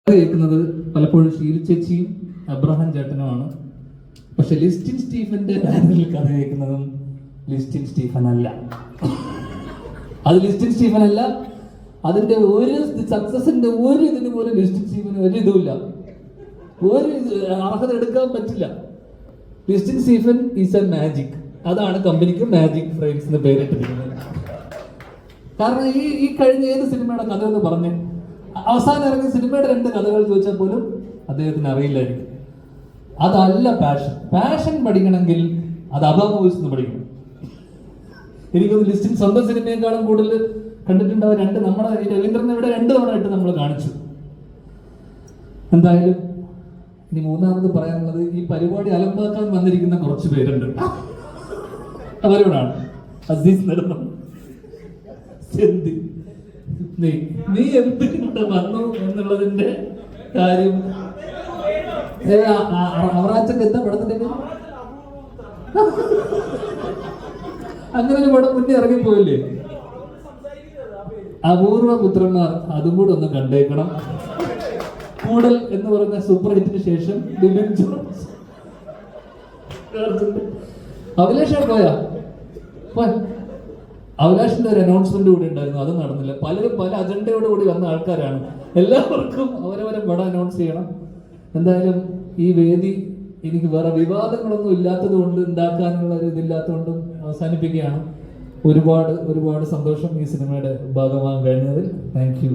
കേൾക്കുന്നത് പലപ്പോഴും ഷീല ചേച്ചിയും അബ്രഹാം ചേട്ടനുമാണ്. പക്ഷെ ലിസ്റ്റിൻ സ്റ്റീഫന്റെ ബാനറിൽ കഥ കേൾക്കുന്നതും ലിസ്റ്റിൻ സ്റ്റീഫൻ അല്ല. അത് ലിസ്റ്റിൻ സ്റ്റീഫൻ അല്ല. അതിന്റെ ഒരു സക്സസിന്റെ ഒരു ഇതിന് പോലും ലിസ്റ്റിൻ സ്റ്റീഫന് ഒരു ഇതുമില്ല, ഒരു അർഹത എടുക്കാൻ പറ്റില്ല. Listin Stephen is A magic. അതാണ് കമ്പനിക്ക് മാജിക് ഫ്രെയിംസ് എന്ന് പേരിട്ടിരിക്കുന്നത്. കാരണം ഈ കഴിഞ്ഞ ഏത് സിനിമയുടെ കഥ എന്ന് പറഞ്ഞ് അവസാനം ഇറങ്ങിയ സിനിമയുടെ 2 കഥകൾ ചോദിച്ചാൽ പോലും അദ്ദേഹത്തിന് അറിയില്ലായിരിക്കും. അതല്ല പാഷൻ പഠിക്കണമെങ്കിൽ അത് അബ മൂവീസ് നിന്ന് പഠിക്കണം. എനിക്കൊന്ന് ലിസ്റ്റിൻ സ്വന്തം സിനിമയെക്കാളും കൂടുതൽ കണ്ടിട്ടുണ്ടാവും. നമ്മുടെ രവീന്ദ്രനെ ഇവിടെ 2 തവണ ആയിട്ട് നമ്മൾ കാണിച്ചു. എന്തായാലും ഇനി മൂന്നാമത് പറയാനുള്ളത്, ഈ പരിപാടി അലമ്പാക്കാൻ വന്നിരിക്കുന്ന കുറച്ച് പേരുണ്ട്. അവരോടാണ്. അസീസ് നടന്നു, നീ എന്തിവിടെ വന്നു എന്നുള്ളതിന്റെ കാര്യം. അവറാച്ചക്ക് എന്താ പടത്തിന്റെ അങ്ങനെ ഒരു പടം മുന്നേ ഇറങ്ങിപ്പോയില്ലേ, അപൂർവ പുത്രന്മാർ. അതും കൂടെ ഒന്ന് കണ്ടേക്കണം. കൂടൽ എന്ന് പറഞ്ഞ സൂപ്പർ ഹിറ്റിന് ശേഷം അഭിലാഷ് പോയാ അഭിലാഷിന്റെ ഒരു അനൗൺസ്മെന്റ് കൂടി ഉണ്ടായിരുന്നു, അത് നടന്നില്ല. പലരും പല അജണ്ടയോട് കൂടി വന്ന ആൾക്കാരാണ്. എല്ലാവർക്കും അവരവരെ പടം അനൗൺസ് ചെയ്യണം. എന്തായാലും ഈ വേദി എനിക്ക് വേറെ വിവാദങ്ങളൊന്നും ഇല്ലാത്തത് കൊണ്ട്, ഉണ്ടാക്കാനുള്ള ഒരു ഇതില്ലാത്തതുകൊണ്ടും അവസാനിപ്പിക്കുകയാണ്. ഒരുപാട് സന്തോഷം ഈ സിനിമയുടെ ഭാഗമാകാൻ കഴിഞ്ഞതിൽ. Thank you.